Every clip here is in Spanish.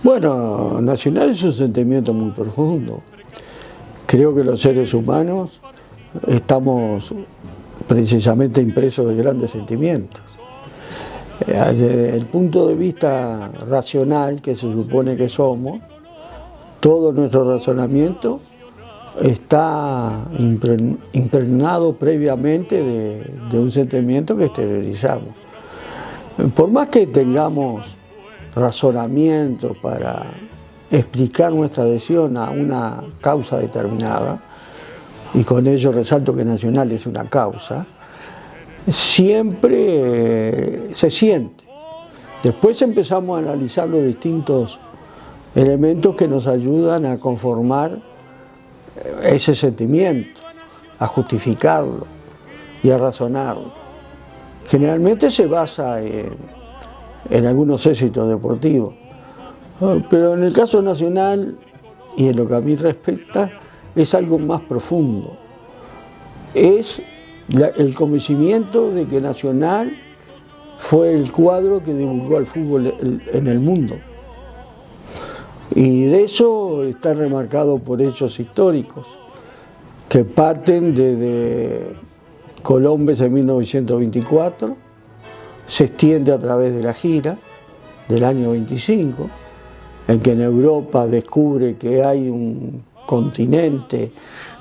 Bueno, nacional es un sentimiento muy profundo. Creo que los seres humanos estamos precisamente impresos de grandes sentimientos. Desde el punto de vista racional, que se supone que somos, todo nuestro razonamiento está impregnado previamente de un sentimiento que exteriorizamos. Por más que tengamos razonamiento para explicar nuestra adhesión a una causa determinada, y con ello resalto que Nacional es una causa, siempre se siente. Después empezamos a analizar los distintos elementos que nos ayudan a conformar ese sentimiento, a justificarlo y a razonarlo. Generalmente se basa en algunos éxitos deportivos, pero en el caso nacional, y en lo que a mí respecta, es algo más profundo. Es el convencimiento de que Nacional fue el cuadro que divulgó al fútbol en el mundo. Y de eso está remarcado por hechos históricos que parten desde Colombes en 1924, se extiende a través de la gira del año 25, en que en Europa descubre que hay un continente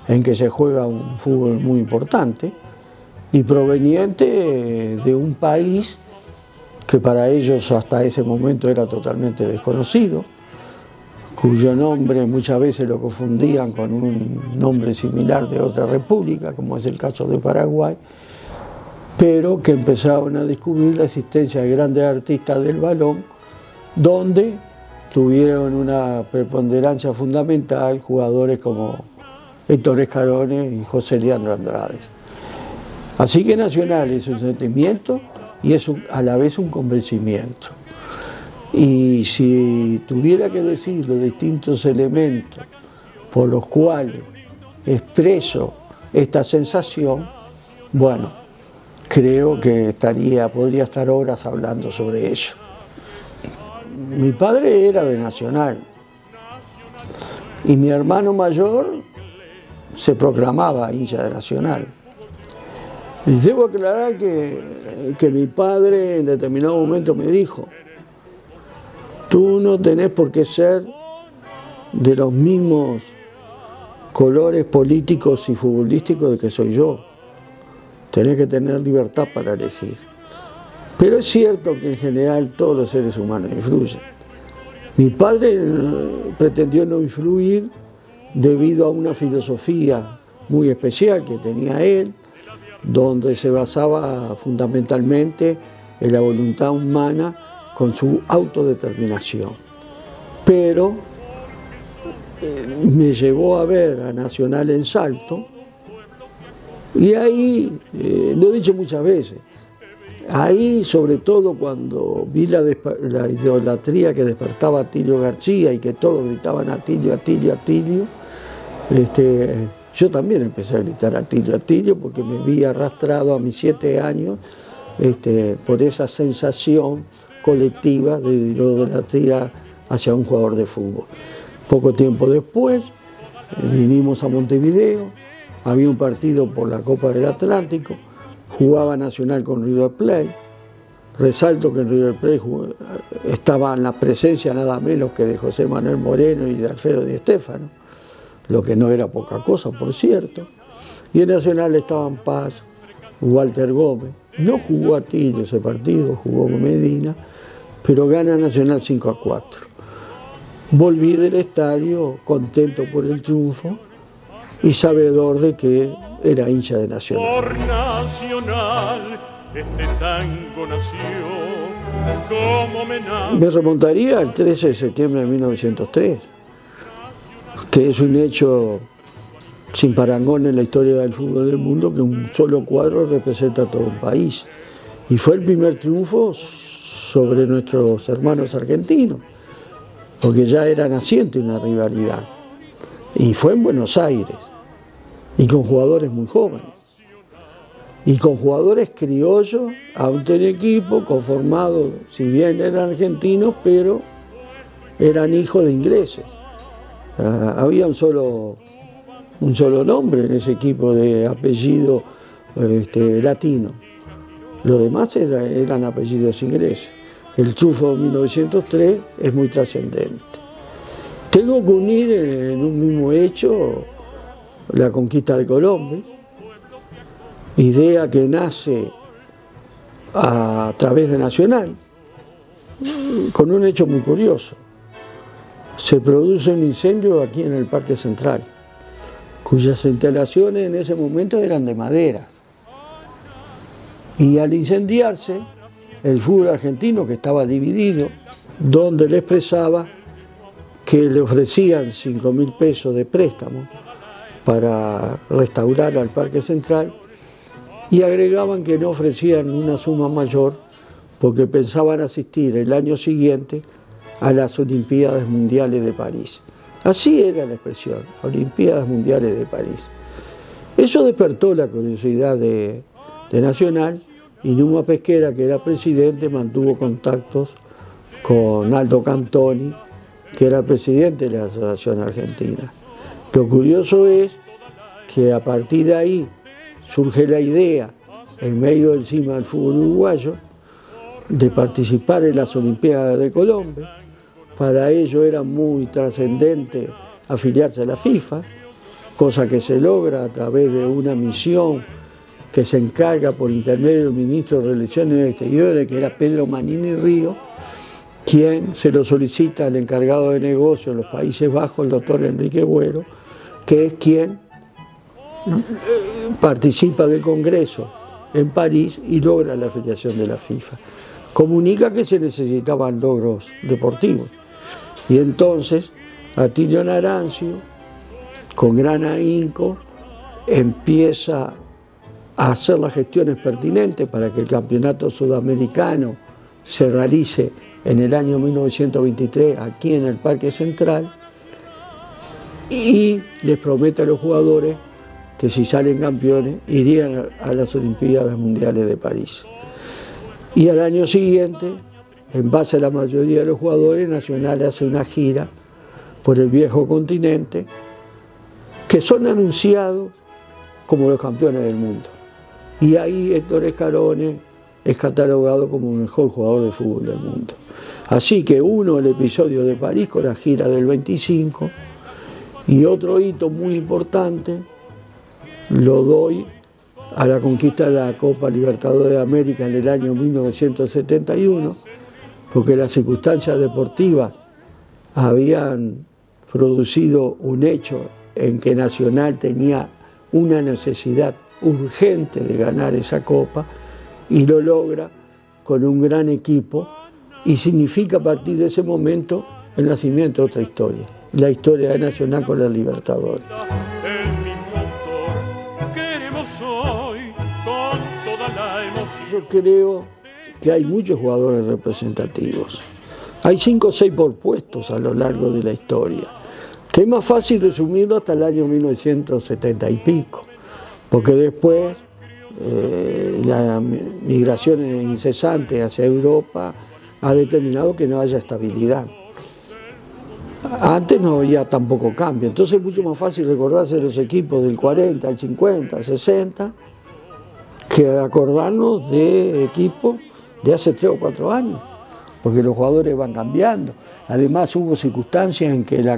en que se juega un fútbol muy importante y proveniente de un país que para ellos hasta ese momento era totalmente desconocido, cuyo nombre muchas veces lo confundían con un nombre similar de otra república, como es el caso de Paraguay, pero que empezaron a descubrir la existencia de grandes artistas del balón, donde tuvieron una preponderancia fundamental jugadores como Héctor Escarone y José Leandro Andrade. Así que Nacional es un sentimiento y es a la vez un convencimiento. Y si tuviera que decir los distintos elementos por los cuales expreso esta sensación, bueno, creo que podría estar horas hablando sobre ello. Mi padre era de Nacional y mi hermano mayor se proclamaba hincha de Nacional. Y debo aclarar que mi padre en determinado momento me dijo: tú no tenés por qué ser de los mismos colores políticos y futbolísticos de que soy yo. Tenés que tener libertad para elegir. Pero es cierto que en general todos los seres humanos influyen. Mi padre pretendió no influir debido a una filosofía muy especial que tenía él, donde se basaba fundamentalmente en la voluntad humana con su autodeterminación. Pero me llevó a ver a Nacional en Salto, y ahí, lo he dicho muchas veces, ahí sobre todo cuando vi la idolatría que despertaba Atilio García y que todos gritaban Atilio, Atilio, Atilio, yo también empecé a gritar Atilio, Atilio, porque me vi arrastrado a mis 7 años por esa sensación colectiva de idolatría hacia un jugador de fútbol. Poco tiempo después vinimos a Montevideo, había un partido por la Copa del Atlántico, jugaba Nacional con River Plate. Resalto que en River Plate estaba en la presencia nada menos que de José Manuel Moreno y de Alfredo Di Stéfano, lo que no era poca cosa, por cierto. Y en Nacional estaban Paz, Walter Gómez. No jugó Atilio ese partido, jugó Medina, pero gana Nacional 5-4. Volví del estadio contento por el triunfo y sabedor de que era hincha de Nacional. Por Nacional este tango nació como homenaje. Me remontaría al 13 de septiembre de 1903, que es un hecho sin parangón en la historia del fútbol del mundo, que un solo cuadro representa a todo un país. Y fue el primer triunfo sobre nuestros hermanos argentinos, porque ya era naciente una rivalidad. Y fue en Buenos Aires, y con jugadores muy jóvenes, y con jugadores criollos, ante un equipo conformado, si bien eran argentinos, pero eran hijos de ingleses. Había un solo nombre en ese equipo de apellido latino. Los demás eran apellidos ingleses. El triunfo de 1903 es muy trascendente. Tengo que unir en un mismo hecho la conquista de Colombia, idea que nace a través de Nacional, con un hecho muy curioso. Se produce un incendio aquí en el Parque Central, cuyas instalaciones en ese momento eran de maderas. Y al incendiarse, el fútbol argentino, que estaba dividido, donde le expresaba que le ofrecían 5.000 pesos de préstamo para restaurar al Parque Central, y agregaban que no ofrecían una suma mayor porque pensaban asistir el año siguiente a las Olimpiadas Mundiales de París. Así era la expresión, Olimpiadas Mundiales de París. Eso despertó la curiosidad de Nacional, y Numa Pesquera, que era presidente, mantuvo contactos con Aldo Cantoni, que era presidente de la Asociación Argentina. Lo curioso es que a partir de ahí surge la idea, en medio encima del fútbol uruguayo, de participar en las Olimpiadas de Colombia. Para ello era muy trascendente afiliarse a la FIFA, cosa que se logra a través de una misión que se encarga por intermedio del ministro de Relaciones Exteriores, que era Pedro Manini Río, quien se lo solicita al encargado de negocios en los Países Bajos, el doctor Enrique Buero, que es quien participa del Congreso en París y logra la afiliación de la FIFA. Comunica que se necesitaban logros deportivos. Y entonces Atilio Narancio, con gran ahínco, empieza a hacer las gestiones pertinentes para que el campeonato sudamericano se realice en el año 1923 aquí en el Parque Central, y les promete a los jugadores que si salen campeones irían a las Olimpiadas Mundiales de París. Y al año siguiente, en base a la mayoría de los jugadores, Nacional hace una gira por el viejo continente, que son anunciados como los campeones del mundo. Y ahí Héctor Escarone es catalogado como el mejor jugador de fútbol del mundo. Así que uno, el episodio de París con la gira del 25, y otro hito muy importante lo doy a la conquista de la Copa Libertadores de América en el año 1971, porque las circunstancias deportivas habían producido un hecho en que Nacional tenía una necesidad urgente de ganar esa Copa, y lo logra con un gran equipo, y significa a partir de ese momento el nacimiento de otra historia, la historia de Nacional con la Libertadores. Yo creo que hay muchos jugadores representativos. Hay 5 o 6 por puestos a lo largo de la historia, que es más fácil resumirlo hasta el año 1970 y pico, porque después la migración incesante hacia Europa ha determinado que no haya estabilidad. Antes no había tampoco cambio, entonces es mucho más fácil recordarse los equipos del 40, el 50, el 60, que acordarnos de equipos de hace 3 o 4 años, porque los jugadores van cambiando. Además hubo circunstancias en que los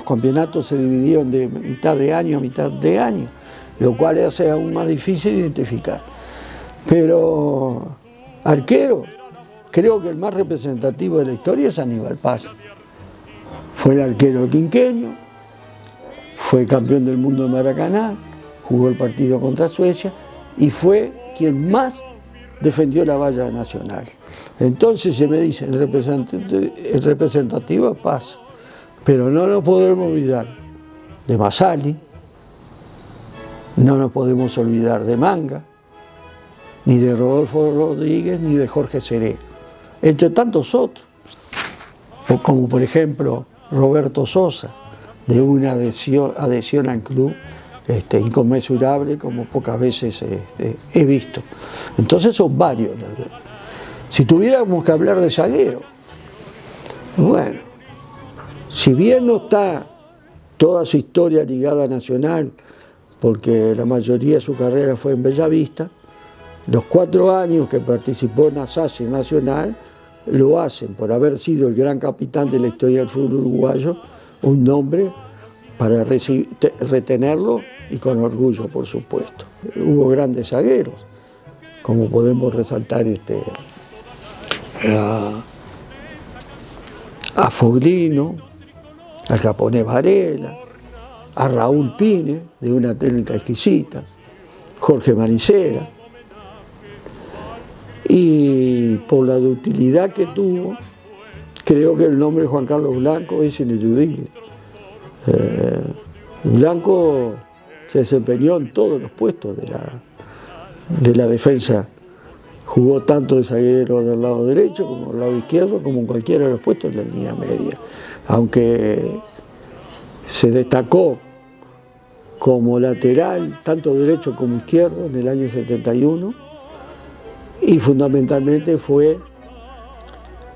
campeonatos se dividieron de mitad de año a mitad de año, lo cual hace aún más difícil identificar. Pero arquero, creo que el más representativo de la historia es Aníbal Paz. Fue el arquero quinqueño, fue campeón del mundo de Maracaná, jugó el partido contra Suecia y fue quien más defendió la valla nacional. Entonces se me dice, el representativo es Paz, pero no nos podemos olvidar de Masali, no nos podemos olvidar de Manga, ni de Rodolfo Rodríguez, ni de Jorge Seré, entre tantos otros, como por ejemplo Roberto Sosa, de una adhesión al club inconmensurable como pocas veces he visto. Entonces son varios. Si tuviéramos que hablar de zaguero, Bueno, si bien no está toda su historia ligada a Nacional, porque la mayoría de su carrera fue en Bellavista, los 4 años que participó en Assaci Nacional lo hacen por haber sido el gran capitán de la historia del fútbol uruguayo, un nombre para retenerlo y con orgullo, por supuesto. Hubo grandes zagueros, como podemos resaltar a Foglino, al japonés Varela, a Raúl Pine, de una técnica exquisita, Jorge Maricera, y por la ductilidad que tuvo, creo que el nombre de Juan Carlos Blanco es ineludible. Blanco se desempeñó en todos los puestos de la defensa, jugó tanto de zaguero del lado derecho como del lado izquierdo, como en cualquiera de los puestos de la línea media, aunque se destacó como lateral, tanto derecho como izquierdo, en el año 71, y fundamentalmente fue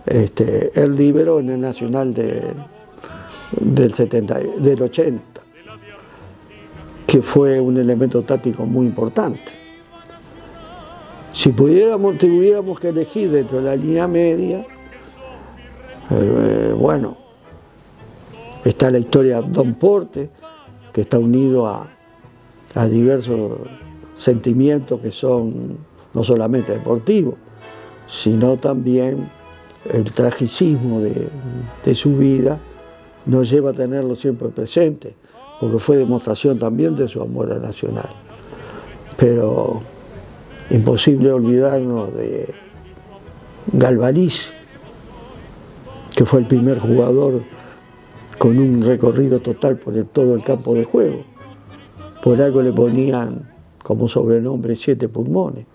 el líbero en el Nacional del 80, que fue un elemento táctico muy importante. Si tuviéramos que elegir dentro de la línea media, bueno, está la historia de Don Porte, que está unido a diversos sentimientos que son no solamente deportivos, sino también el tragicismo de su vida nos lleva a tenerlo siempre presente, porque fue demostración también de su amor a Nacional. Pero imposible olvidarnos de Galvaniz, que fue el primer jugador con un recorrido total por todo el campo de juego. Por algo le ponían como sobrenombre 7 pulmones.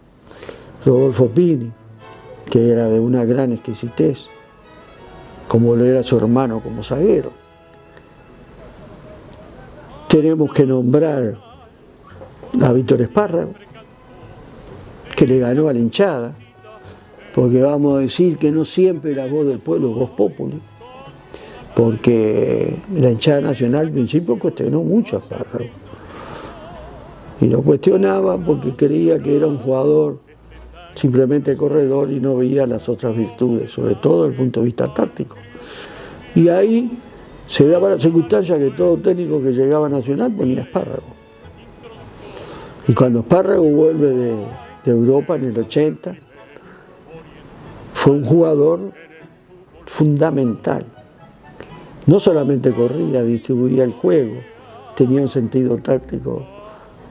Rodolfo Pini, que era de una gran exquisitez, como lo era su hermano como zaguero. Tenemos que nombrar a Víctor Espárrago, que le ganó a la hinchada, porque vamos a decir que no siempre la voz del pueblo es voz populi, porque la hinchada nacional al principio cuestionó mucho a Espárrago, y lo cuestionaba porque creía que era un jugador simplemente corredor y no veía las otras virtudes, sobre todo desde el punto de vista táctico. Y ahí se daba la circunstancia que todo técnico que llegaba a Nacional ponía Espárrago. Y cuando Espárrago vuelve de Europa en el 80, fue un jugador fundamental. No solamente corría, distribuía el juego, tenía un sentido táctico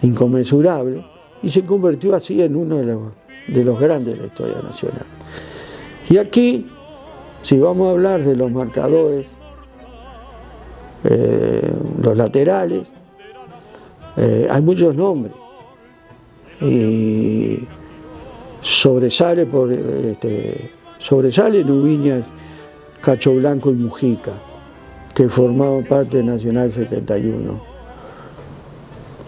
inconmensurable y se convirtió así en uno de los grandes de la historia nacional. Y aquí, si vamos a hablar de los marcadores, los laterales, hay muchos nombres y sobresale Lubiñas, Cacho Blanco y Mujica, que formaban parte de Nacional 71.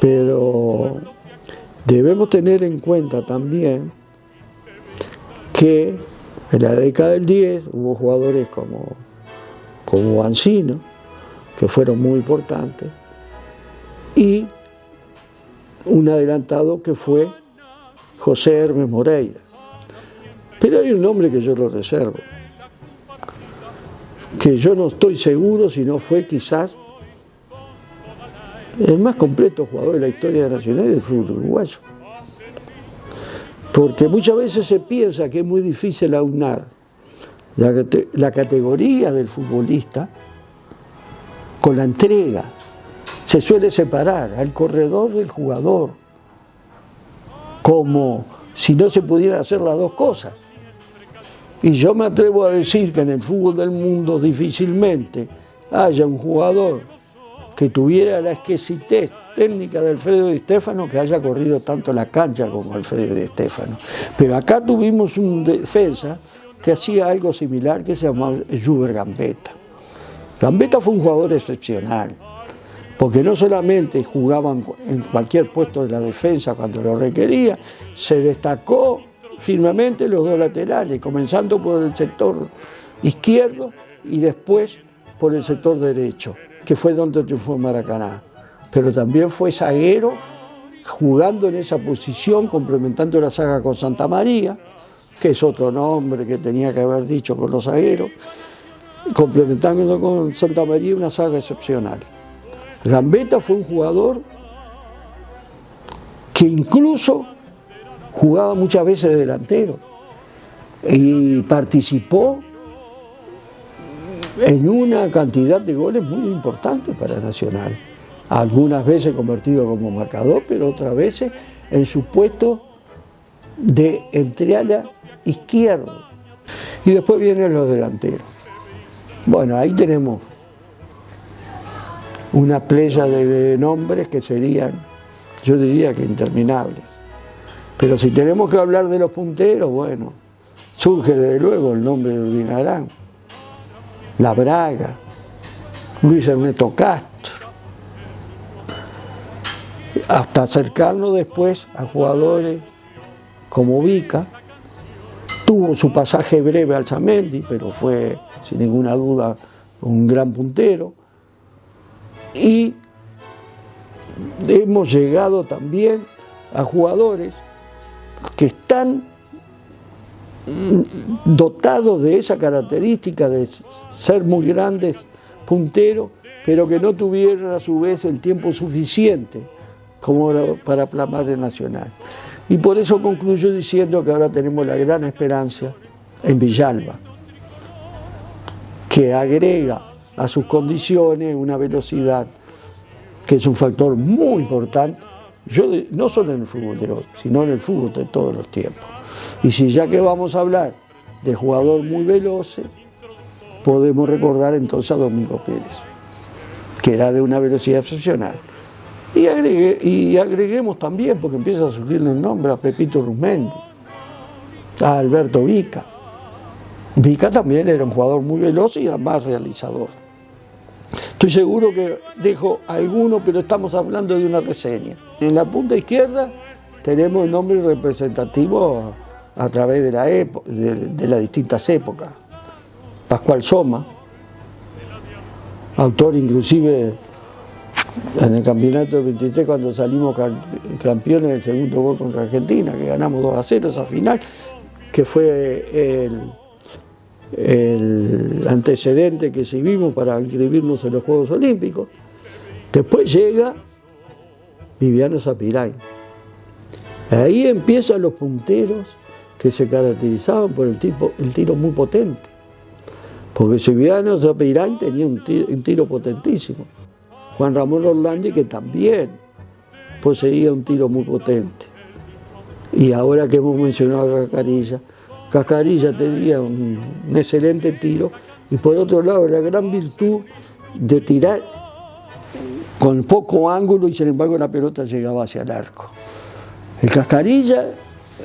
Pero debemos tener en cuenta también que en la década del 10 hubo jugadores como Bancino, que fueron muy importantes, y un adelantado que fue José Hermes Moreira. Pero hay un nombre que yo lo reservo, que yo no estoy seguro si no fue quizás el más completo jugador de la historia nacional del fútbol uruguayo. Porque muchas veces se piensa que es muy difícil aunar la categoría del futbolista con la entrega. Se suele separar al corredor del jugador, como si no se pudieran hacer las dos cosas. Y yo me atrevo a decir que en el fútbol del mundo difícilmente haya un jugador que tuviera la exquisitez técnica de Alfredo Di Stéfano, que haya corrido tanto la cancha como Alfredo Di Stéfano. Pero acá tuvimos un defensa que hacía algo similar, que se llamaba Juber Gambetta. Gambetta fue un jugador excepcional, porque no solamente jugaban en cualquier puesto de la defensa cuando lo requería, se destacó firmemente los dos laterales, comenzando por el sector izquierdo y después por el sector derecho, que fue donde triunfó Maracaná. Pero también fue zaguero, jugando en esa posición, complementando la saga con Santa María, que es otro nombre que tenía que haber dicho con los zagueros, complementando con Santa María una saga excepcional. Gambetta fue un jugador que incluso jugaba muchas veces de delantero y participó en una cantidad de goles muy importante para Nacional. Algunas veces convertido como marcador, pero otras veces en su puesto de entreala izquierdo. Y después vienen los delanteros. Bueno, ahí tenemos una playa de nombres que serían, yo diría que interminables. Pero si tenemos que hablar de los punteros, bueno, surge desde luego el nombre de Urdinarán, La Braga, Luis Ernesto Castro, hasta acercarnos después a jugadores como Vica. Tuvo su pasaje breve al Zamendi, pero fue sin ninguna duda un gran puntero. Y hemos llegado también a jugadores que están dotados de esa característica de ser muy grandes punteros, pero que no tuvieron a su vez el tiempo suficiente como para plasmar el Nacional. Y por eso concluyo diciendo que ahora tenemos la gran esperanza en Villalba, que agrega a sus condiciones una velocidad que es un factor muy importante, no solo en el fútbol de hoy, sino en el fútbol de todos los tiempos. Y si ya que vamos a hablar de jugador muy veloz, podemos recordar entonces a Domingo Pérez, que era de una velocidad excepcional. Y agreguemos también, porque empieza a surgir el nombre, a Pepito Rusmendi, a Alberto Vica. Vica también era un jugador muy veloz y además realizador. Estoy seguro que dejo alguno, pero estamos hablando de una reseña. En la punta izquierda tenemos nombres representativos a través de las distintas épocas. Pascual Soma, autor inclusive en el campeonato del 23 cuando salimos campeones en el segundo gol contra Argentina, que ganamos 2-0 esa final, que fue el antecedente que seguimos para inscribirnos en los Juegos Olímpicos. Después llega Viviano Zapirain. Ahí empiezan los punteros que se caracterizaban por el tiro muy potente, porque Viviano Zapirain tenía un tiro potentísimo. Juan Ramón Orlandi, que también poseía un tiro muy potente. Y ahora que hemos mencionado a Cascarilla tenía un excelente tiro, y por otro lado la gran virtud de tirar con poco ángulo y sin embargo la pelota llegaba hacia el arco. El Cascarilla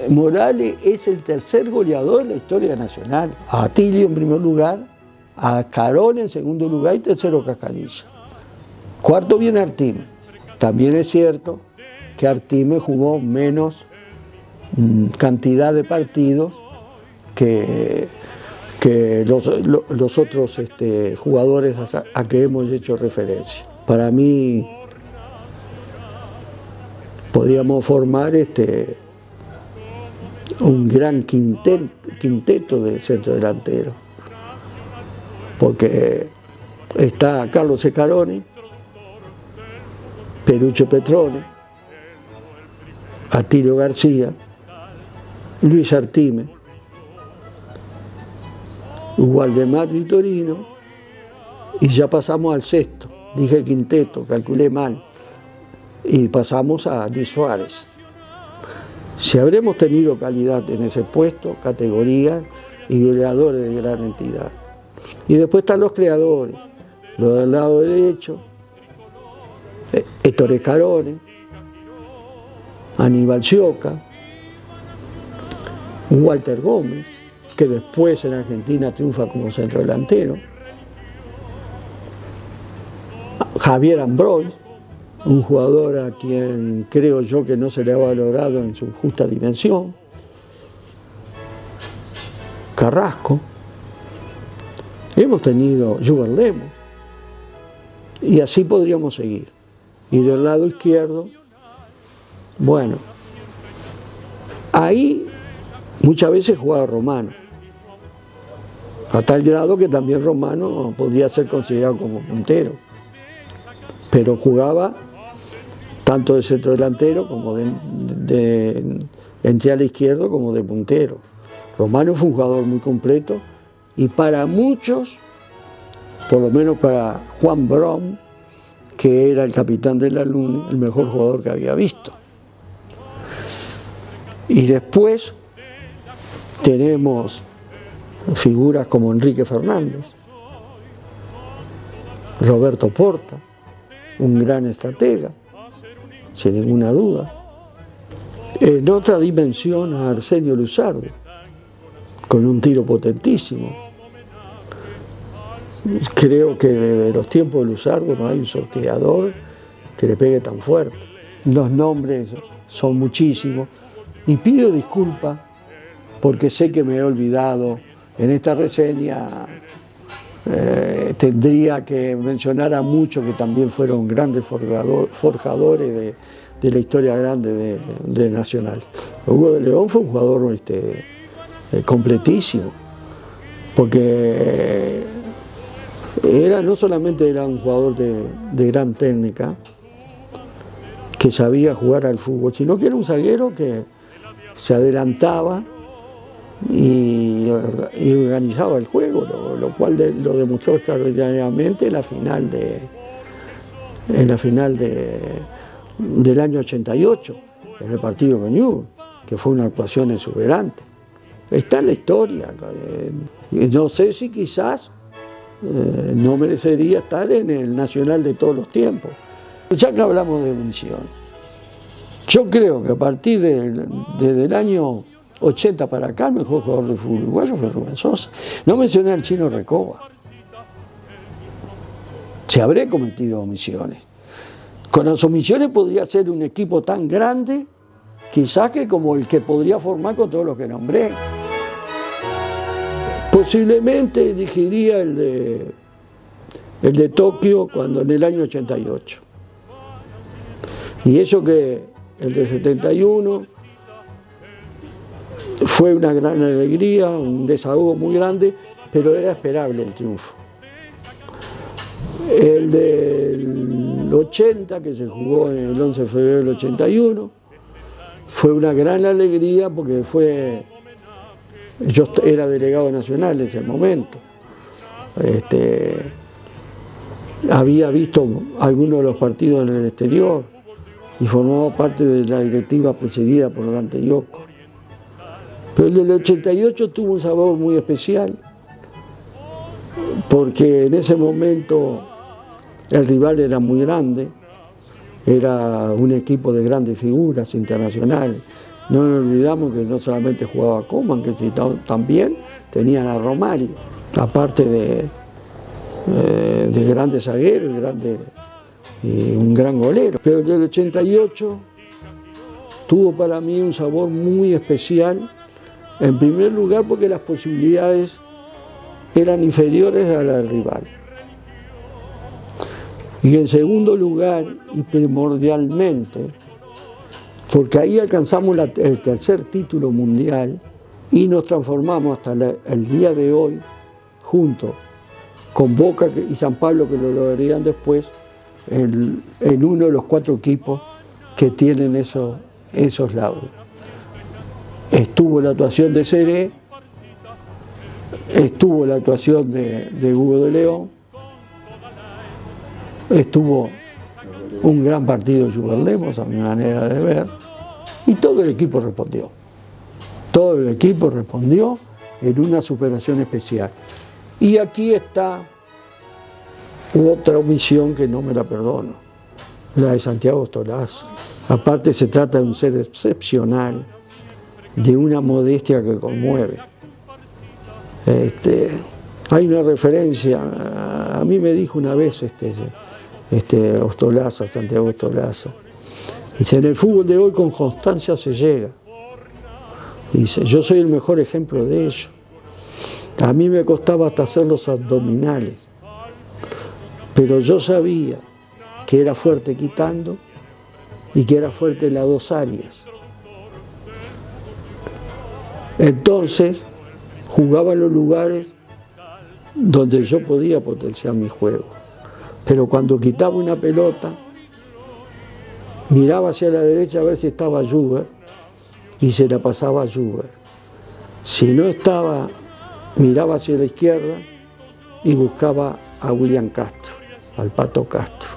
Morales es el tercer goleador en la historia nacional. A Atilio en primer lugar, a Carón en segundo lugar y tercero Cascarilla. Cuarto viene Artime. También es cierto que Artime jugó menos cantidad de partidos que los otros jugadores a que hemos hecho referencia. Para mí podíamos formar un gran quinteto de centro delantero, porque está Carlos Escarone, Perucho Petrone, Atilio García, Luis Artime, Waldemar Vitorino, y ya pasamos al sexto, dije quinteto, calculé mal, y pasamos a Luis Suárez. Si habremos tenido calidad en ese puesto, categoría y goleadores de gran entidad. Y después están los creadores, los del lado derecho, Héctor Escarone, Aníbal Scioca, Walter Gómez, que después en Argentina triunfa como centrodelantero, Javier Ambroy, un jugador a quien creo yo que no se le ha valorado en su justa dimensión, Carrasco, Hemos tenido Juber Lemos, y así podríamos seguir. Y del lado izquierdo, bueno, ahí muchas veces jugaba Romano, a tal grado que también Romano podía ser considerado como puntero, pero jugaba tanto de centro delantero como entre al izquierdo como de puntero. Romano fue un jugador muy completo y para muchos, por lo menos para Juan Brom, que era el capitán de la Lune, el mejor jugador que había visto. Y después tenemos figuras como Enrique Fernández, Roberto Porta, un gran estratega, sin ninguna duda. En otra dimensión a Arsenio Luzardo, con un tiro potentísimo. Creo que desde los tiempos de Luzardo no hay un sorteador que le pegue tan fuerte. Los nombres son muchísimos y pido disculpas porque sé que me he olvidado. En esta reseña tendría que mencionar a muchos que también fueron grandes forjadores de la historia grande de Nacional. Hugo de León fue un jugador completísimo, porque no solamente era un jugador de gran técnica, que sabía jugar al fútbol, sino que era un zaguero que se adelantaba y organizaba el juego, lo cual lo demostró extraordinariamente en la final del año 88, en el partido con Newell's, que fue una actuación exuberante. Está en la historia. No sé si quizás no merecería estar en el Nacional de todos los tiempos. Ya que hablamos de Misiones, yo creo que a partir desde el año 80 para acá, el mejor jugador de fútbol uruguayo fue Rubén Sosa. No mencioné al Chino Recoba. Se habré cometido omisiones. Con las omisiones podría ser un equipo tan grande, quizás que como el que podría formar con todos los que nombré. Posiblemente elegiría el de Tokio en el año 88. Y eso que el de 71 fue una gran alegría, un desahogo muy grande, pero era esperable el triunfo. El del 80, que se jugó en el 11 de febrero del 81, fue una gran alegría porque yo era delegado nacional en ese momento. Había visto algunos de los partidos en el exterior y formaba parte de la directiva presidida por Dante Yocco. Pero el del 88 tuvo un sabor muy especial, porque en ese momento el rival era muy grande, era un equipo de grandes figuras internacionales. No nos olvidamos que no solamente jugaba Coman, que también tenían a Romario, aparte de grandes zagueros y un gran golero. Pero el del 88 tuvo para mí un sabor muy especial, en primer lugar porque las posibilidades eran inferiores a las del rival. Y en segundo lugar, y primordialmente, porque ahí alcanzamos el tercer título mundial y nos transformamos hasta el día de hoy, junto con Boca y San Pablo, que lo lograrían después, en uno de los 4 equipos que tienen esos lauros. Estuvo la actuación de Seré, estuvo la actuación de Hugo de León, estuvo un gran partido de Juber Lemos, a mi manera de ver, y todo el equipo respondió. Todo el equipo respondió en una superación especial. Y aquí está otra omisión que no me la perdono, la de Santiago Ostolaza. Aparte se trata de un ser excepcional, de una modestia que conmueve. Hay una referencia, a mí me dijo una vez Ostolaza, Santiago Ostolaza, dice: en el fútbol de hoy con constancia se llega. Dice: yo soy el mejor ejemplo de ello. A mí me costaba hasta hacer los abdominales, pero yo sabía que era fuerte quitando y que era fuerte en las dos áreas. Entonces, jugaba en los lugares donde yo podía potenciar mi juego. Pero cuando quitaba una pelota, miraba hacia la derecha a ver si estaba Juber y se la pasaba a Juber. Si no estaba, miraba hacia la izquierda y buscaba a William Castro, al Pato Castro.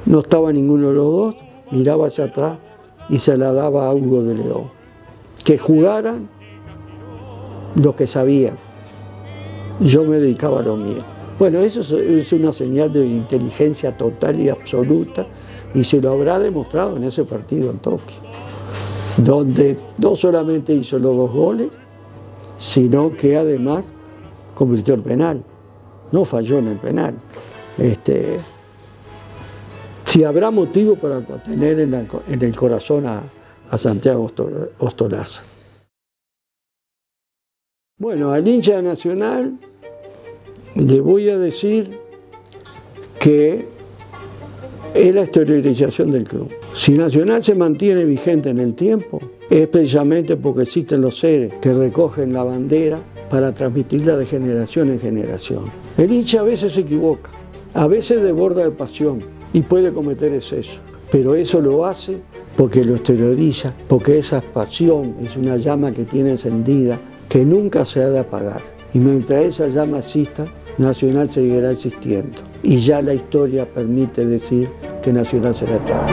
No estaba ninguno de los dos, miraba hacia atrás y se la daba a Hugo de León. Que jugaran los que sabían. Yo me dedicaba a lo mío. Bueno, eso es una señal de inteligencia total y absoluta, y se lo habrá demostrado en ese partido en Tokio, donde no solamente hizo los 2 goles, sino que además convirtió el penal. No falló en el penal. Si habrá motivo para tener en el corazón a Santiago Ostolaza. Bueno, al hincha de Nacional le voy a decir que es la exteriorización del club. Si Nacional se mantiene vigente en el tiempo, es precisamente porque existen los seres que recogen la bandera para transmitirla de generación en generación. El hincha a veces se equivoca, a veces desborda de pasión y puede cometer exceso, pero eso lo hace porque lo exterioriza, porque esa pasión es una llama que tiene encendida, que nunca se ha de apagar. Y mientras esa llama exista, Nacional seguirá existiendo. Y ya la historia permite decir que Nacional será eterno.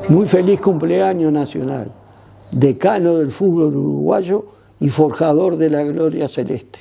Muy feliz cumpleaños, Nacional, decano del fútbol uruguayo y forjador de la gloria celeste.